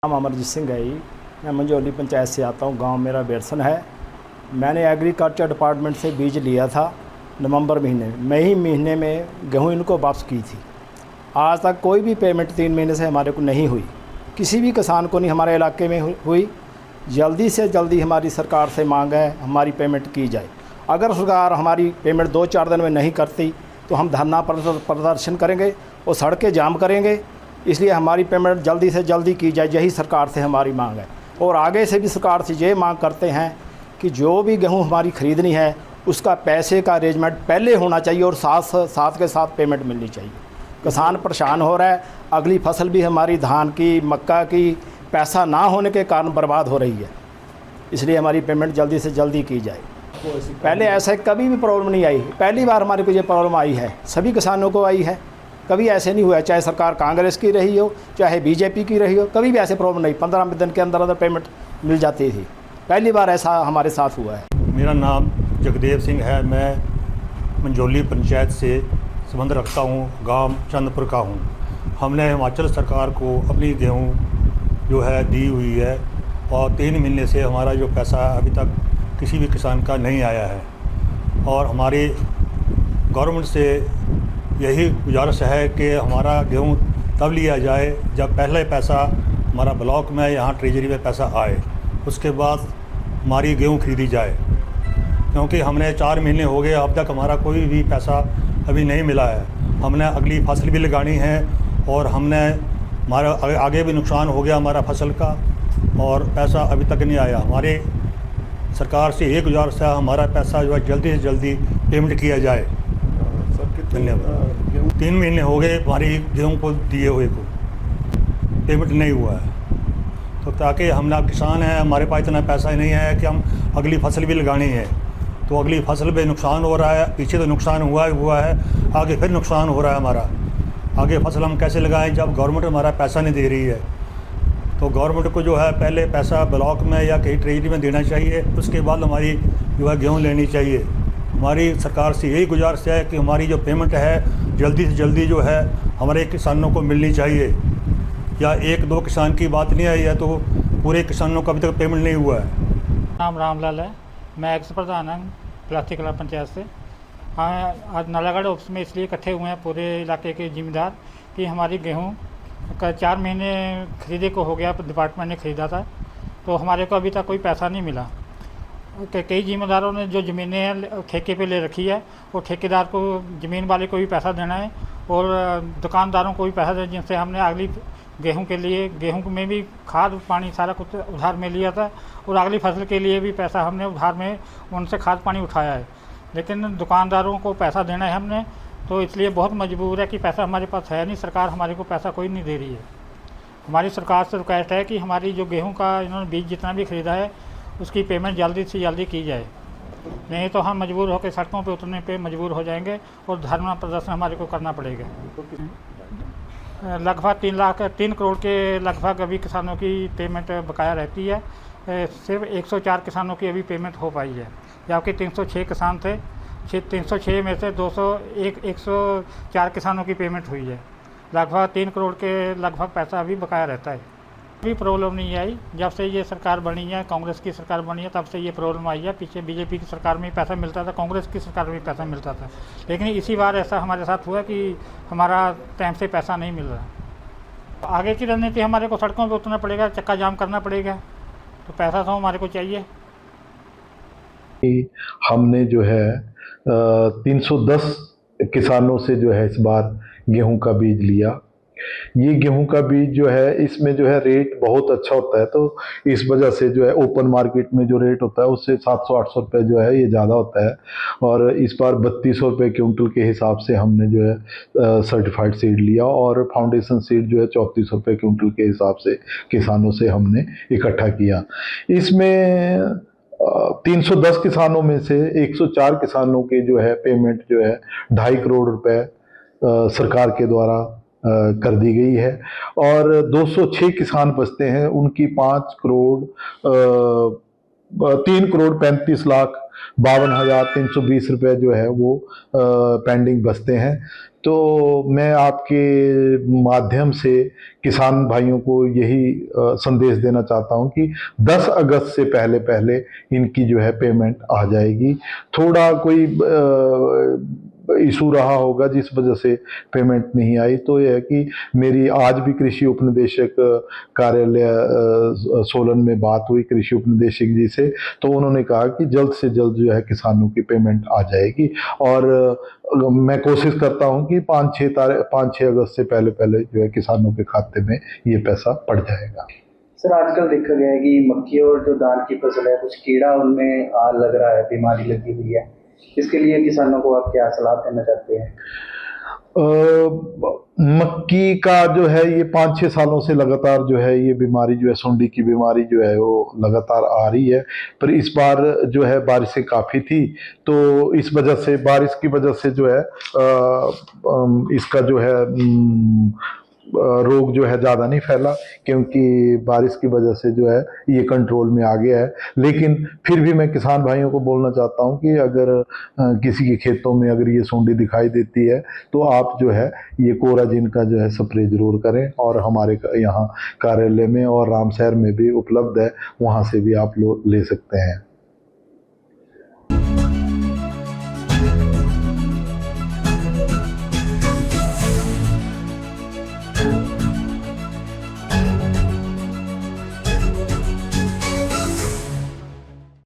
नाम अमरजीत सिंह है जी। मैं मंझौली पंचायत से आता हूँ। गांव मेरा बेरसन है। मैंने एग्रीकल्चर डिपार्टमेंट से बीज लिया था नवंबर महीने में। मई महीने में गेहूँ इनको वापस की थी। आज तक कोई भी पेमेंट 3 महीने से हमारे को नहीं हुई। किसी भी किसान को नहीं हमारे इलाके में हुई। जल्दी से जल्दी हमारी सरकार से मांग है हमारी पेमेंट की जाए। अगर सरकार हमारी पेमेंट 2-4 दिन में नहीं करती तो हम धरना प्रदर्शन करेंगे और सड़कें जाम करेंगे। इसलिए हमारी पेमेंट जल्दी से जल्दी की जाए, यही सरकार से हमारी मांग है। और आगे से भी सरकार से ये मांग करते हैं कि जो भी गेहूँ हमारी ख़रीदनी है उसका पैसे का अरेंजमेंट पहले होना चाहिए और साथ के साथ पेमेंट मिलनी चाहिए। किसान परेशान हो रहा है। अगली फसल भी हमारी धान की, मक्का की पैसा ना होने के कारण बर्बाद हो रही है। इसलिए हमारी पेमेंट जल्दी से जल्दी की जाए। पहले ऐसा कभी भी प्रॉब्लम नहीं आई। पहली बार हमारे को ये प्रॉब्लम आई है। सभी किसानों को आई है। कभी ऐसे नहीं हुआ, चाहे सरकार कांग्रेस की रही हो चाहे बीजेपी की रही हो, कभी भी ऐसे प्रॉब्लम नहीं। 15 दिन के अंदर पेमेंट मिल जाती थी। पहली बार ऐसा हमारे साथ हुआ है। मेरा नाम जगदेव सिंह है। मैं मंझौली पंचायत से संबंध रखता हूँ। गांव चंदपुर का हूँ। हमने हिमाचल सरकार को अपनी गेहूँ जो है दी हुई है और 3 महीने से हमारा जो पैसा अभी तक किसी भी किसान का नहीं आया है। और हमारी गवर्नमेंट से यही गुजारिश है कि हमारा गेहूँ तब लिया जाए जब पहले पैसा हमारा ब्लॉक में यहाँ ट्रेजरी में पैसा आए, उसके बाद हमारी गेहूँ खरीदी जाए। क्योंकि हमने 4 महीने हो गए, अब तक हमारा कोई भी पैसा अभी नहीं मिला है। हमने अगली फसल भी लगानी है और हमने हमारा आगे भी नुकसान हो गया हमारा फसल का और पैसा अभी तक नहीं आया। हमारे सरकार से ये गुजारिश है हमारा पैसा जो है जल्दी से जल्दी पेमेंट किया जाए। धन्यवाद। 3 महीने हो गए हमारी गेहूँ को दिए हुए को, पेमेंट नहीं हुआ है। तो ताकि हम ना किसान हैं, हमारे पास इतना पैसा नहीं है कि हम अगली फसल भी लगानी है। तो अगली फसल पे नुकसान हो रहा है। पीछे तो नुकसान हुआ है, आगे फिर नुकसान हो रहा है हमारा। आगे फसल हम कैसे लगाएं जब गवर्नमेंट हमारा पैसा नहीं दे रही है। तो गवर्नमेंट को जो है पहले पैसा ब्लॉक में या कहीं ट्रेजरी में देना चाहिए, उसके बाद हमारी जो है गेहूँ लेनी चाहिए। हमारी सरकार से यही गुजारिश है कि हमारी जो पेमेंट है जल्दी से जल्दी जो है हमारे किसानों को मिलनी चाहिए। या 1-2 किसान की बात नहीं आई है, तो पूरे किसानों का अभी तक पेमेंट नहीं हुआ है। नाम रामलाल है। मैं एक्स प्रधान हूँ प्लास्टिक कला पंचायत से। हाँ, आज नालागढ़ ऑफिस में इसलिए इकट्ठे हुए हैं पूरे इलाके के जिम्मेदार कि हमारी गेहूँ का 4 महीने खरीदे को हो गया, डिपार्टमेंट ने ख़रीदा था, तो हमारे को अभी तक कोई पैसा नहीं मिला। कई जिम्मेदारों ने जो ज़मीनें ठेके पे ले रखी है, वो ठेकेदार को, ज़मीन वाले को भी पैसा देना है और दुकानदारों को भी पैसा देना, जिनसे हमने अगली गेहूं के लिए, गेहूं में भी खाद पानी सारा कुछ उधार में लिया था और अगली फसल के लिए भी पैसा हमने उधार में उनसे खाद पानी उठाया है। लेकिन दुकानदारों को पैसा देना है हमने, तो इसलिए बहुत मजबूर है कि पैसा हमारे पास है नहीं। सरकार हमारे को पैसा कोई नहीं दे रही है। हमारी सरकार से रिक्वेस्ट है कि हमारी जो गेहूँ का इन्होंने बीज जितना भी ख़रीदा है उसकी पेमेंट जल्दी से जल्दी की जाए, नहीं तो हम मजबूर होकर सड़कों पे उतरने पे मजबूर हो जाएंगे और धरना प्रदर्शन हमारे को करना पड़ेगा। लगभग 3 करोड़ के लगभग अभी किसानों की पेमेंट बकाया रहती है। सिर्फ 104 किसानों की अभी पेमेंट हो पाई है, जबकि 306 किसान थे। 306 में से 104 किसानों की पेमेंट हुई है। लगभग 3 करोड़ के लगभग पैसा अभी बकाया रहता है। भी प्रॉब्लम नहीं आई। जब से ये सरकार बनी है, कांग्रेस की सरकार बनी है, तब से ये प्रॉब्लम आई है। पीछे बीजेपी की सरकार में पैसा मिलता था, कांग्रेस की सरकार में पैसा मिलता था, लेकिन इसी बार ऐसा हमारे साथ हुआ कि हमारा टाइम से पैसा नहीं मिल रहा। आगे की रणनीति हमारे को सड़कों पर उतरना पड़ेगा, चक्का जाम करना पड़ेगा, तो पैसा तो हमारे को चाहिए। हमने जो है 310 किसानों से जो है इस बार गेहूं का बीज लिया। ये गेहूं का बीज जो है इसमें जो है रेट बहुत अच्छा होता है, तो इस वजह से जो है ओपन मार्केट में जो रेट होता है उससे 700-800 रुपये जो है ये ज़्यादा होता है। और इस बार 3200 रुपये क्विंटल के हिसाब से हमने जो है सर्टिफाइड सीड लिया और फाउंडेशन सीड जो है 3400 रुपये क्विंटल के हिसाब से किसानों से हमने इकट्ठा किया। इसमें 310 किसानों में से 104 किसानों के जो है पेमेंट जो है 2.5 करोड़ रुपए सरकार के द्वारा कर दी गई है और 206 किसान बचते हैं, उनकी 3 करोड़ 35 लाख 52,320 रुपए जो है वो पेंडिंग बचते हैं। तो मैं आपके माध्यम से किसान भाइयों को यही संदेश देना चाहता हूं कि 10 अगस्त से पहले पहले इनकी जो है पेमेंट आ जाएगी। थोड़ा कोई इशू रहा होगा जिस वजह से पेमेंट नहीं आई, तो यह है कि मेरी आज भी कृषि उपनिदेशक कार्यालय सोलन में बात हुई कृषि उपनिदेशक जी से, तो उन्होंने कहा कि जल्द से जल्द जो है किसानों की पेमेंट आ जाएगी और मैं कोशिश करता हूं कि 5-6 अगस्त से पहले पहले जो है किसानों के खाते में ये पैसा पड़ जाएगा। सर, आजकल देखा गया है कि मक्की और जो धान की फसल है कुछ कीड़ा उनमें लग रहा है, बीमारी लगी हुई है, इसके लिए किसानों को आप क्या सलाह देना चाहते हैं? मक्की का जो है ये 5-6 सालों से लगातार जो है ये बीमारी जो है सुंडी की बीमारी जो है वो लगातार आ रही है, पर इस बार जो है बारिशें काफ़ी थी, तो इस वजह से बारिश की वजह से जो है इसका जो है रोग जो है ज़्यादा नहीं फैला, क्योंकि बारिश की वजह से जो है ये कंट्रोल में आ गया है। लेकिन फिर भी मैं किसान भाइयों को बोलना चाहता हूं कि अगर किसी के खेतों में अगर ये सुंडी दिखाई देती है तो आप जो है ये कोराजिन का जो है स्प्रे जरूर करें, और हमारे यहाँ कार्यालय में और रामशहर में भी उपलब्ध है, वहाँ से भी आप ले सकते हैं।